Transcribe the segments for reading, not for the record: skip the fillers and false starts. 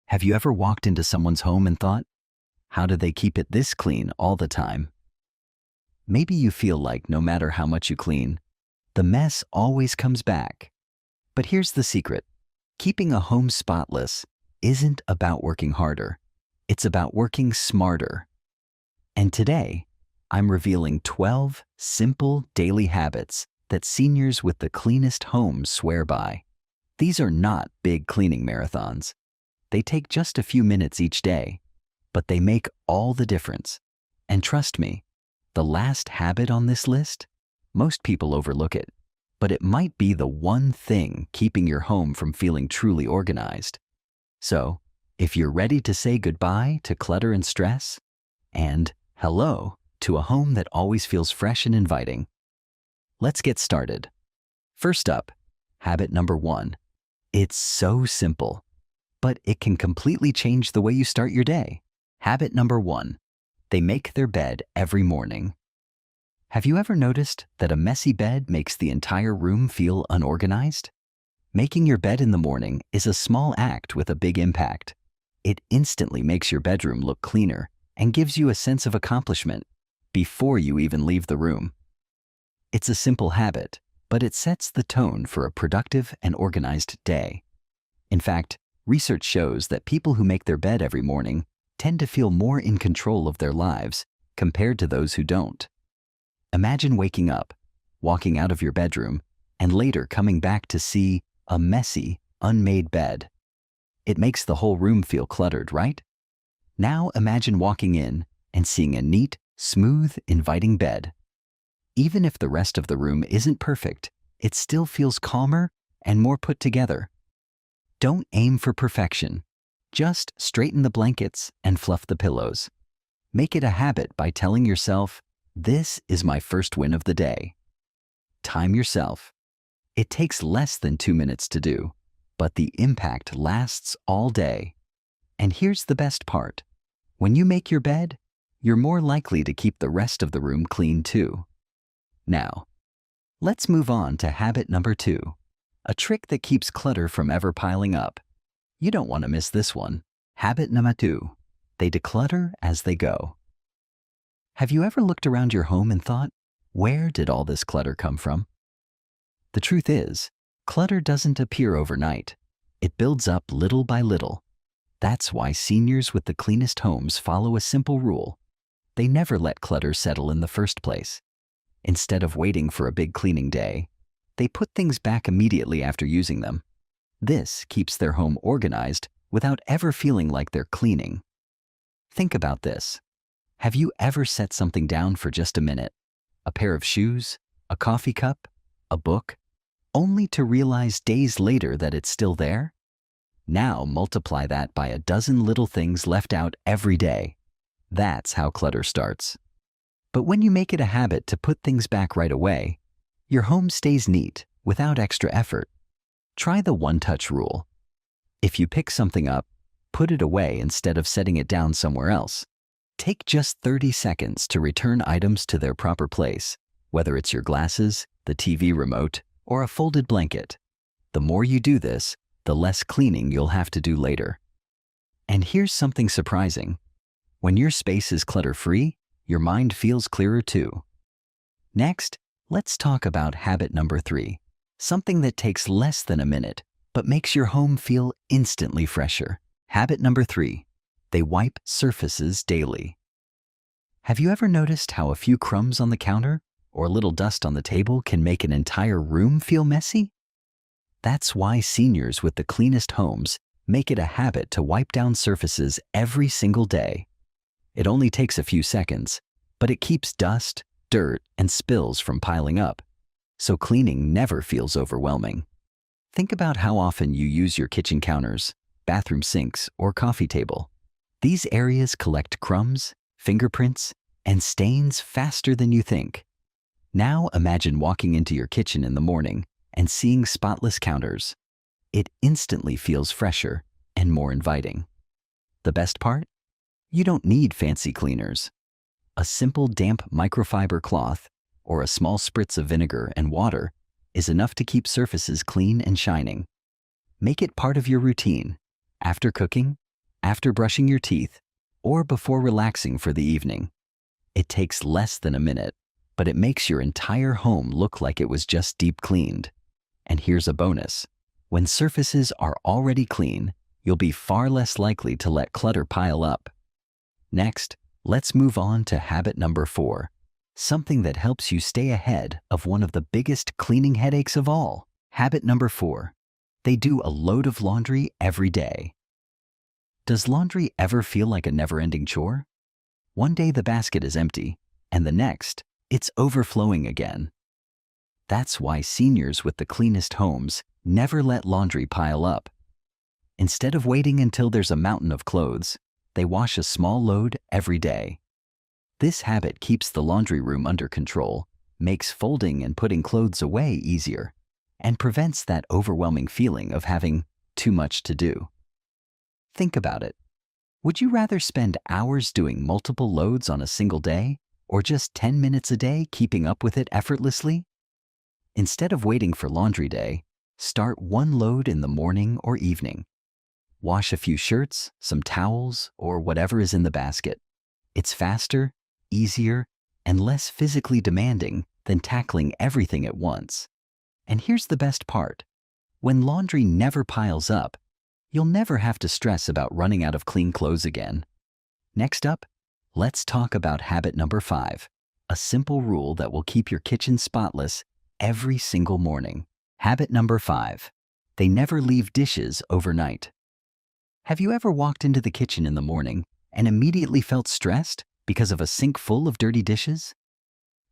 Have you ever walked into someone's home and thought, how do they keep it this clean all the time? Maybe you feel like no matter how much you clean, the mess always comes back. But here's the secret. Keeping a home spotless isn't about working harder. It's about working smarter. And today, I'm revealing 12 simple daily habits that seniors with the cleanest homes swear by. These are not big cleaning marathons. They take just a few minutes each day, but they make all the difference. And trust me, the last habit on this list, most people overlook it, but it might be the one thing keeping your home from feeling truly organized. So, if you're ready to say goodbye to clutter and stress, and hello to a home that always feels fresh and inviting, let's get started. First up, habit number 1. It's so simple, but it can completely change the way you start your day. Habit number 1. They make their bed every morning. Have you ever noticed that a messy bed makes the entire room feel unorganized? Making your bed in the morning is a small act with a big impact. It instantly makes your bedroom look cleaner and gives you a sense of accomplishment before you even leave the room. It's a simple habit, but it sets the tone for a productive and organized day. In fact, research shows that people who make their bed every morning tend to feel more in control of their lives compared to those who don't. Imagine waking up, walking out of your bedroom, and later coming back to see a messy, unmade bed. It makes the whole room feel cluttered, right? Now imagine walking in and seeing a neat, smooth, inviting bed. Even if the rest of the room isn't perfect, it still feels calmer and more put together. Don't aim for perfection. Just straighten the blankets and fluff the pillows. Make it a habit by telling yourself, this is my first win of the day. Time yourself. It takes less than 2 minutes to do, but the impact lasts all day. And here's the best part. When you make your bed, you're more likely to keep the rest of the room clean too. Now, let's move on to habit number 2, a trick that keeps clutter from ever piling up. You don't want to miss this one. Habit number 2, they declutter as they go. Have you ever looked around your home and thought, where did all this clutter come from? The truth is, clutter doesn't appear overnight. It builds up little by little. That's why seniors with the cleanest homes follow a simple rule. They never let clutter settle in the first place. Instead of waiting for a big cleaning day, they put things back immediately after using them. This keeps their home organized without ever feeling like they're cleaning. Think about this. Have you ever set something down for just a minute? A pair of shoes, a coffee cup, a book, only to realize days later that it's still there? Now multiply that by a dozen little things left out every day. That's how clutter starts. But when you make it a habit to put things back right away, your home stays neat without extra effort. Try the one-touch rule. If you pick something up, put it away instead of setting it down somewhere else. Take just 30 seconds to return items to their proper place, whether it's your glasses, the TV remote, or a folded blanket. The more you do this, the less cleaning you'll have to do later. And here's something surprising. When your space is clutter-free, your mind feels clearer too. Next, let's talk about habit number 3, something that takes less than a minute, but makes your home feel instantly fresher. Habit number 3, they wipe surfaces daily. Have you ever noticed how a few crumbs on the counter or a little dust on the table can make an entire room feel messy? That's why seniors with the cleanest homes make it a habit to wipe down surfaces every single day. It only takes a few seconds, but it keeps dust, dirt, and spills from piling up, so cleaning never feels overwhelming. Think about how often you use your kitchen counters, bathroom sinks, or coffee table. These areas collect crumbs, fingerprints, and stains faster than you think. Now imagine walking into your kitchen in the morning and seeing spotless counters. It instantly feels fresher and more inviting. The best part? You don't need fancy cleaners. A simple damp microfiber cloth or a small spritz of vinegar and water is enough to keep surfaces clean and shining. Make it part of your routine. After cooking, after brushing your teeth, or before relaxing for the evening. It takes less than a minute, but it makes your entire home look like it was just deep cleaned. And here's a bonus. When surfaces are already clean, you'll be far less likely to let clutter pile up. Next, let's move on to habit number 4, something that helps you stay ahead of one of the biggest cleaning headaches of all. Habit number 4, they do a load of laundry every day. Does laundry ever feel like a never-ending chore? One day the basket is empty, and the next, it's overflowing again. That's why seniors with the cleanest homes never let laundry pile up. Instead of waiting until there's a mountain of clothes, they wash a small load every day. This habit keeps the laundry room under control, makes folding and putting clothes away easier, and prevents that overwhelming feeling of having too much to do. Think about it. Would you rather spend hours doing multiple loads on a single day, or just 10 minutes a day keeping up with it effortlessly? Instead of waiting for laundry day, start one load in the morning or evening. Wash a few shirts, some towels, or whatever is in the basket. It's faster, easier, and less physically demanding than tackling everything at once. And here's the best part. When laundry never piles up, you'll never have to stress about running out of clean clothes again. Next up, let's talk about habit number 5, a simple rule that will keep your kitchen spotless every single morning. Habit number 5, they never leave dishes overnight. Have you ever walked into the kitchen in the morning and immediately felt stressed because of a sink full of dirty dishes?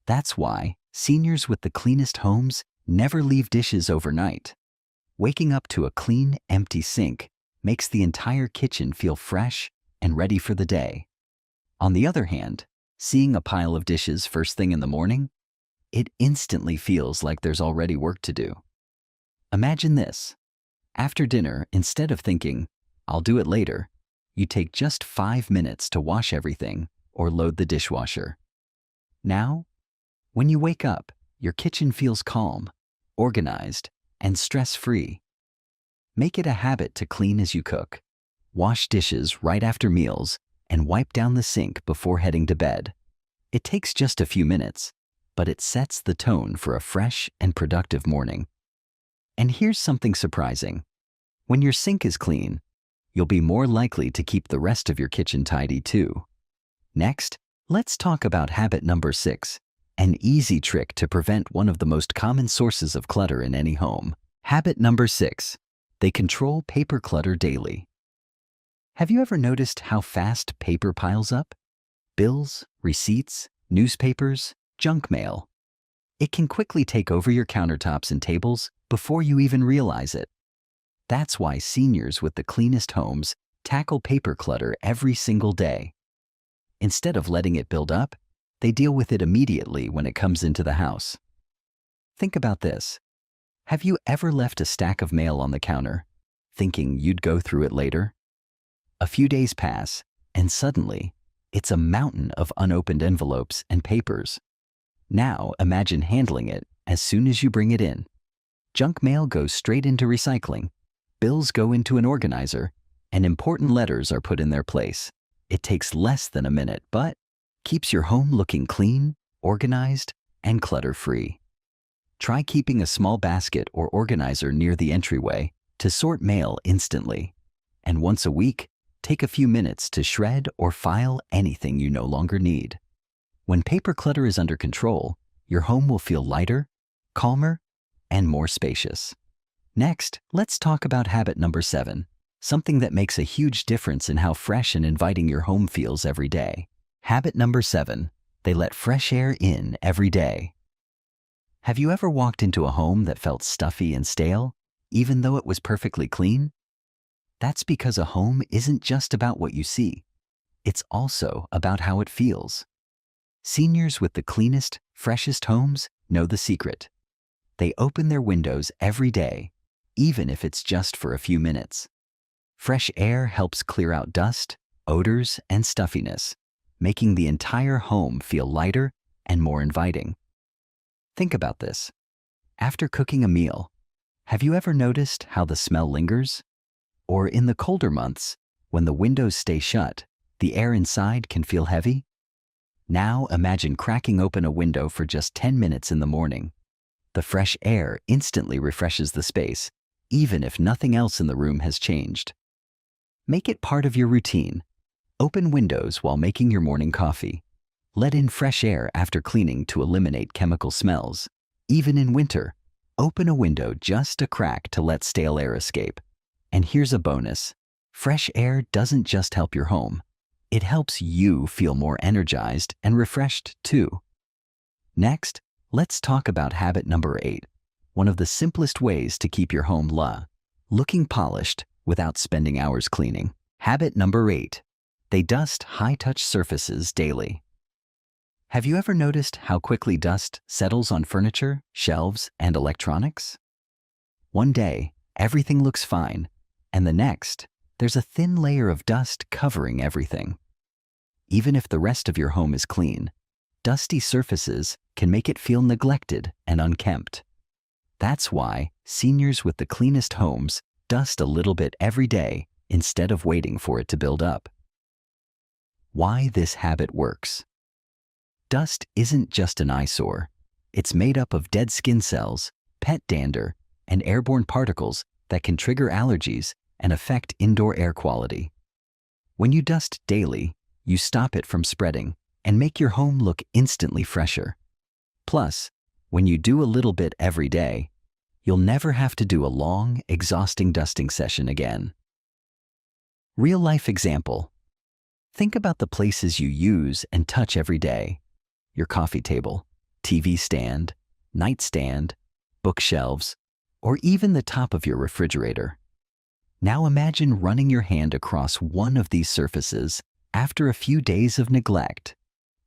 That's why seniors with the cleanest homes never leave dishes overnight. Waking up to a clean, empty sink makes the entire kitchen feel fresh and ready for the day. On the other hand, seeing a pile of dishes first thing in the morning, it instantly feels like there's already work to do. Imagine this. After dinner, instead of thinking, "I'll do it later," you take just 5 minutes to wash everything or load the dishwasher. Now, when you wake up, your kitchen feels calm, organized, and stress-free. Make it a habit to clean as you cook. Wash dishes right after meals and wipe down the sink before heading to bed. It takes just a few minutes, but it sets the tone for a fresh and productive morning. And here's something surprising. When your sink is clean, you'll be more likely to keep the rest of your kitchen tidy too. Next, let's talk about habit number 6, an easy trick to prevent one of the most common sources of clutter in any home. Habit number 6, they control paper clutter daily. Have you ever noticed how fast paper piles up? Bills, receipts, newspapers, junk mail. It can quickly take over your countertops and tables before you even realize it. That's why seniors with the cleanest homes tackle paper clutter every single day. Instead of letting it build up, they deal with it immediately when it comes into the house. Think about this. Have you ever left a stack of mail on the counter, thinking you'd go through it later? A few days pass, and suddenly, it's a mountain of unopened envelopes and papers. Now imagine handling it as soon as you bring it in. Junk mail goes straight into recycling, bills go into an organizer, and important letters are put in their place. It takes less than a minute, but keeps your home looking clean, organized, and clutter-free. Try keeping a small basket or organizer near the entryway to sort mail instantly. And once a week, take a few minutes to shred or file anything you no longer need. When paper clutter is under control, your home will feel lighter, calmer, and more spacious. Next, let's talk about habit number 7, something that makes a huge difference in how fresh and inviting your home feels every day. Habit number 7, they let fresh air in every day. Have you ever walked into a home that felt stuffy and stale, even though it was perfectly clean? That's because a home isn't just about what you see. It's also about how it feels. Seniors with the cleanest, freshest homes know the secret. They open their windows every day, even if it's just for a few minutes. Fresh air helps clear out dust, odors, and stuffiness, making the entire home feel lighter and more inviting. Think about this. After cooking a meal, have you ever noticed how the smell lingers? Or in the colder months, When the windows stay shut, the air inside can feel heavy? Now imagine cracking open a window for just 10 minutes in the morning. The fresh air instantly refreshes the space, even if nothing else in the room has changed. Make it part of your routine. Open windows while making your morning coffee. Let in fresh air after cleaning to eliminate chemical smells. Even in winter, open a window just a crack to let stale air escape. And here's a bonus. Fresh air doesn't just help your home. It helps you feel more energized and refreshed too. Next, let's talk about habit number 8, one of the simplest ways to keep your home looking polished without spending hours cleaning. Habit number 8, they dust high-touch surfaces daily. Have you ever noticed how quickly dust settles on furniture, shelves, and electronics? One day, everything looks fine, and the next, there's a thin layer of dust covering everything. Even if the rest of your home is clean, dusty surfaces can make it feel neglected and unkempt. That's why seniors with the cleanest homes dust a little bit every day instead of waiting for it to build up. Why this habit works. Dust isn't just an eyesore. It's made up of dead skin cells, pet dander, and airborne particles that can trigger allergies and affect indoor air quality. When you dust daily, you stop it from spreading and make your home look instantly fresher. Plus, when you do a little bit every day, you'll never have to do a long, exhausting dusting session again. Real-life example. Think about the places you use and touch every day. Your coffee table, TV stand, nightstand, bookshelves, or even the top of your refrigerator. Now imagine running your hand across one of these surfaces after a few days of neglect.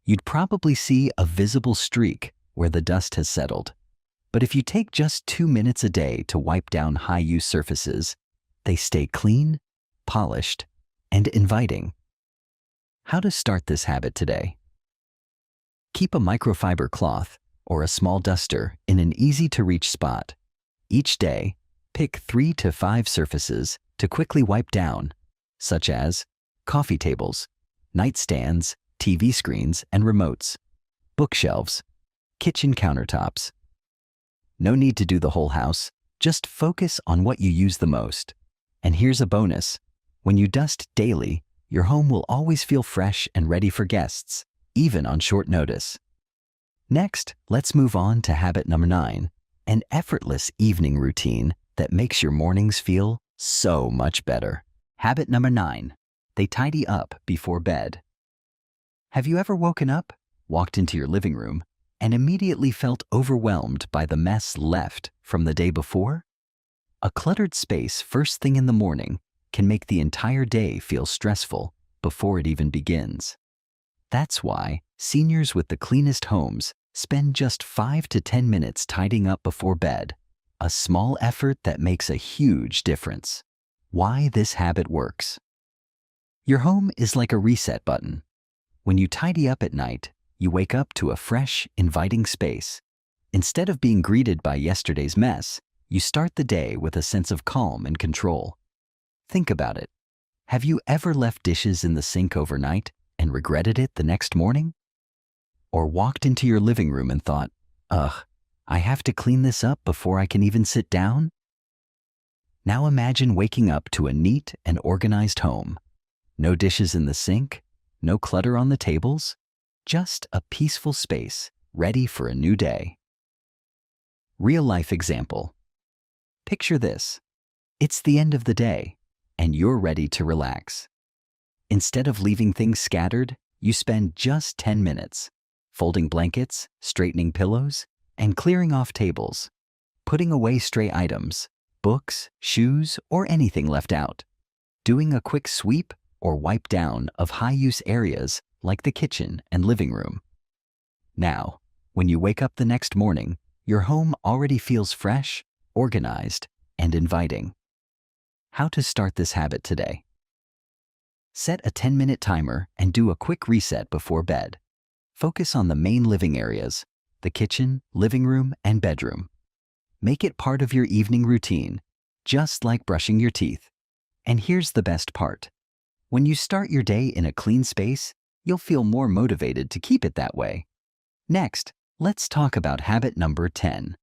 You'd probably see a visible streak where the dust has settled. But if you take just 2 minutes a day to wipe down high-use surfaces, they stay clean, polished, and inviting. How to start this habit today? Keep a microfiber cloth or a small duster in an easy-to-reach spot. Each day, pick 3 to 5 surfaces to quickly wipe down, such as coffee tables, nightstands, TV screens and remotes, bookshelves, kitchen countertops. No need to do the whole house, just focus on what you use the most. And here's a bonus. When you dust daily, your home will always feel fresh and ready for guests, even on short notice. Next, let's move on to habit number 9, an effortless evening routine that makes your mornings feel so much better. Habit number 9, they tidy up before bed. Have you ever woken up, walked into your living room, and immediately felt overwhelmed by the mess left from the day before? A cluttered space first thing in the morning can make the entire day feel stressful before it even begins. That's why seniors with the cleanest homes spend just 5 to 10 minutes tidying up before bed, a small effort that makes a huge difference. Why this habit works. Your home is like a reset button. When you tidy up at night, you wake up to a fresh, inviting space. Instead of being greeted by yesterday's mess, you start the day with a sense of calm and control. Think about it. Have you ever left dishes in the sink overnight and regretted it the next morning? Or walked into your living room and thought, ugh, I have to clean this up before I can even sit down? Now imagine waking up to a neat and organized home. No dishes in the sink, no clutter on the tables, just a peaceful space ready for a new day. Real-life example. Picture this. It's the end of the day, and you're ready to relax. Instead of leaving things scattered, you spend just 10 minutes, folding blankets, straightening pillows, and clearing off tables, putting away stray items, books, shoes, or anything left out, doing a quick sweep or wipe down of high-use areas like the kitchen and living room. Now, when you wake up the next morning, your home already feels fresh, organized, and inviting. How to start this habit today? Set a 10-minute timer and do a quick reset before bed. Focus on the main living areas, the kitchen, living room, and bedroom. Make it part of your evening routine, just like brushing your teeth. And here's the best part. When you start your day in a clean space, you'll feel more motivated to keep it that way. Next, let's talk about habit number 10.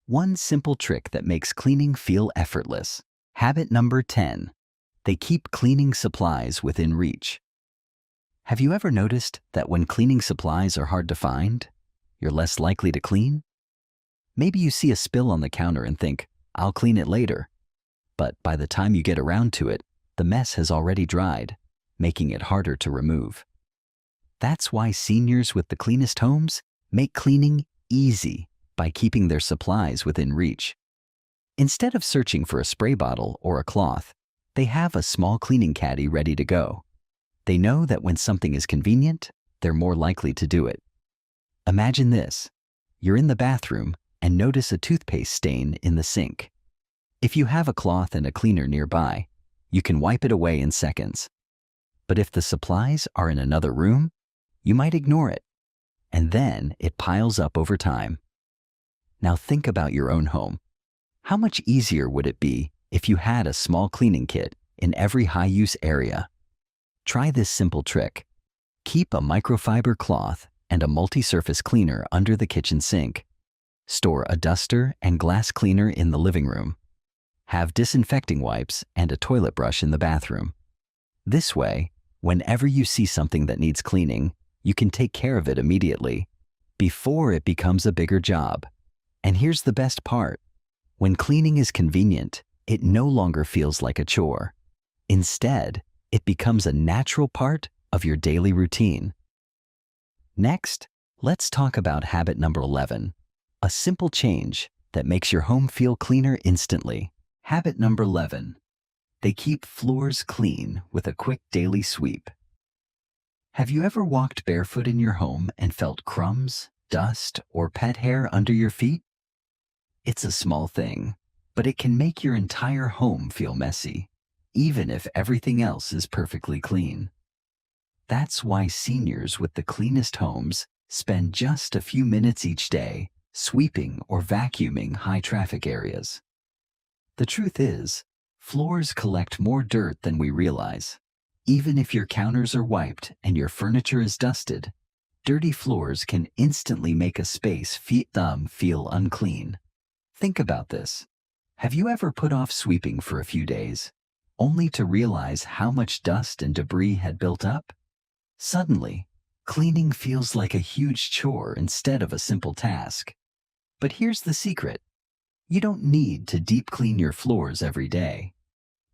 One simple trick that makes cleaning feel effortless. Habit number 10. They keep cleaning supplies within reach. Have you ever noticed that when cleaning supplies are hard to find, you're less likely to clean? Maybe you see a spill on the counter and think, I'll clean it later. But by the time you get around to it, the mess has already dried, making it harder to remove. That's why seniors with the cleanest homes make cleaning easy by keeping their supplies within reach. Instead of searching for a spray bottle or a cloth, they have a small cleaning caddy ready to go. They know that when something is convenient, they're more likely to do it. Imagine this. You're in the bathroom and notice a toothpaste stain in the sink. If you have a cloth and a cleaner nearby, you can wipe it away in seconds. But if the supplies are in another room, you might ignore it, and then it piles up over time. Now think about your own home. How much easier would it be if you had a small cleaning kit in every high-use area? Try this simple trick. Keep a microfiber cloth and a multi-surface cleaner under the kitchen sink. Store a duster and glass cleaner in the living room. Have disinfecting wipes and a toilet brush in the bathroom. This way, whenever you see something that needs cleaning, you can take care of it immediately, before it becomes a bigger job. And here's the best part. When cleaning is convenient, it no longer feels like a chore. Instead, it becomes a natural part of your daily routine. Next, let's talk about habit number 11, a simple change that makes your home feel cleaner instantly. Habit number 11. They keep floors clean with a quick daily sweep. Have you ever walked barefoot in your home and felt crumbs, dust, or pet hair under your feet? It's a small thing, but it can make your entire home feel messy, even if everything else is perfectly clean. That's why seniors with the cleanest homes spend just a few minutes each day sweeping or vacuuming high-traffic areas. The truth is, floors collect more dirt than we realize. Even if your counters are wiped and your furniture is dusted, dirty floors can instantly make a space feel unclean. Think about this. Have you ever put off sweeping for a few days, only to realize how much dust and debris had built up? Suddenly, cleaning feels like a huge chore instead of a simple task. But here's the secret. You don't need to deep clean your floors every day.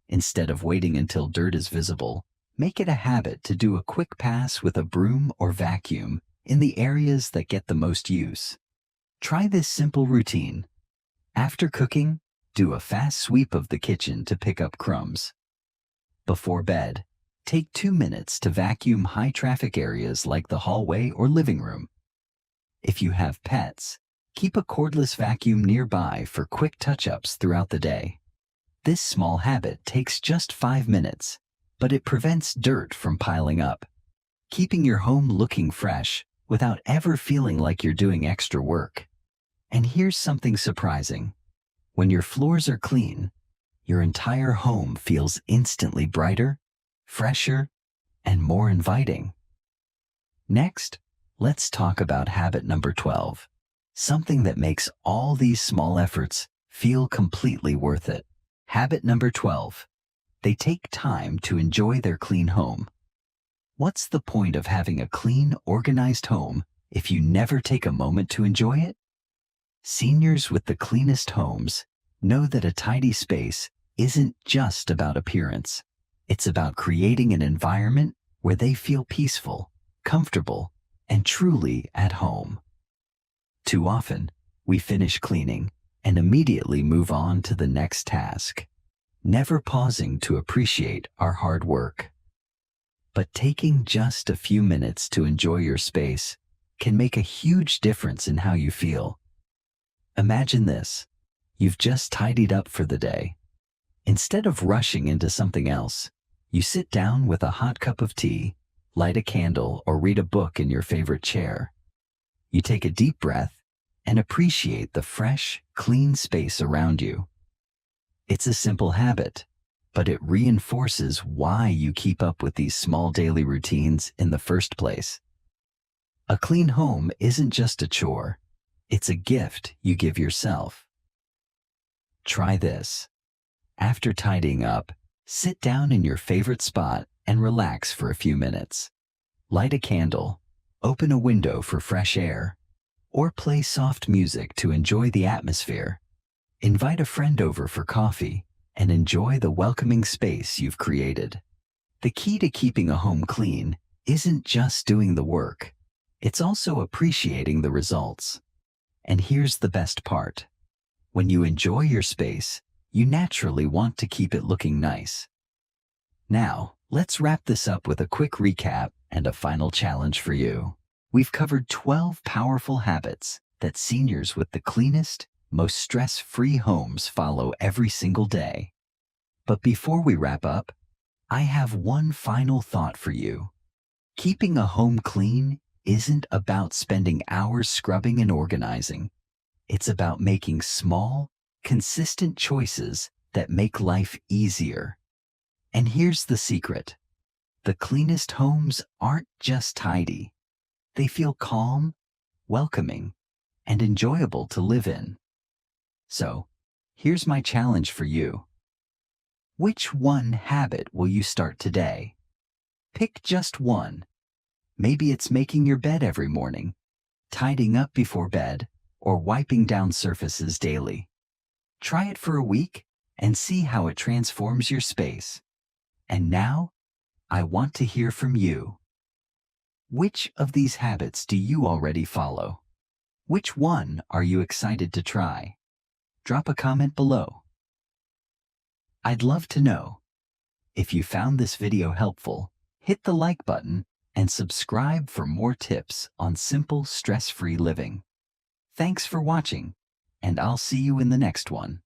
Instead of waiting until dirt is visible, make it a habit to do a quick pass with a broom or vacuum in the areas that get the most use. Try this simple routine. After cooking, do a fast sweep of the kitchen to pick up crumbs. Before bed, take 2 minutes to vacuum high-traffic areas like the hallway or living room. If you have pets, keep a cordless vacuum nearby for quick touch-ups throughout the day. This small habit takes just 5 minutes, but it prevents dirt from piling up, keeping your home looking fresh without ever feeling like you're doing extra work. And here's something surprising. When your floors are clean, your entire home feels instantly brighter, fresher, and more inviting. Next, let's talk about habit number 12, something that makes all these small efforts feel completely worth it. Habit number 12. They take time to enjoy their clean home. What's the point of having a clean, organized home if you never take a moment to enjoy it? Seniors with the cleanest homes know that a tidy space isn't just about appearance. It's about creating an environment where they feel peaceful, comfortable, and truly at home. Too often, we finish cleaning and immediately move on to the next task, never pausing to appreciate our hard work. But taking just a few minutes to enjoy your space can make a huge difference in how you feel. Imagine this. You've just tidied up for the day. Instead of rushing into something else, you sit down with a hot cup of tea, light a candle, or read a book in your favorite chair. You take a deep breath and appreciate the fresh, clean space around you. It's a simple habit, but it reinforces why you keep up with these small daily routines in the first place. A clean home isn't just a chore, it's a gift you give yourself. Try this. After tidying up, sit down in your favorite spot and relax for a few minutes. Light a candle, open a window for fresh air, or play soft music to enjoy the atmosphere. Invite a friend over for coffee and enjoy the welcoming space you've created. The key to keeping a home clean isn't just doing the work, it's also appreciating the results. And here's the best part. When you enjoy your space, you naturally want to keep it looking nice. Now, let's wrap this up with a quick recap and a final challenge for you. We've covered 12 powerful habits that seniors with the cleanest, most stress-free homes follow every single day. But before we wrap up, I have one final thought for you. Keeping a home clean isn't about spending hours scrubbing and organizing. It's about making small, consistent choices that make life easier. And here's the secret. The cleanest homes aren't just tidy. They feel calm, welcoming, and enjoyable to live in. So, here's my challenge for you. Which one habit will you start today? Pick just one. Maybe it's making your bed every morning, tidying up before bed, or wiping down surfaces daily. Try it for a week and see how it transforms your space. And now, I want to hear from you. Which of these habits do you already follow? Which one are you excited to try? Drop a comment below. I'd love to know. If you found this video helpful, hit the like button and subscribe for more tips on simple, stress-free living. Thanks for watching, and I'll see you in the next one.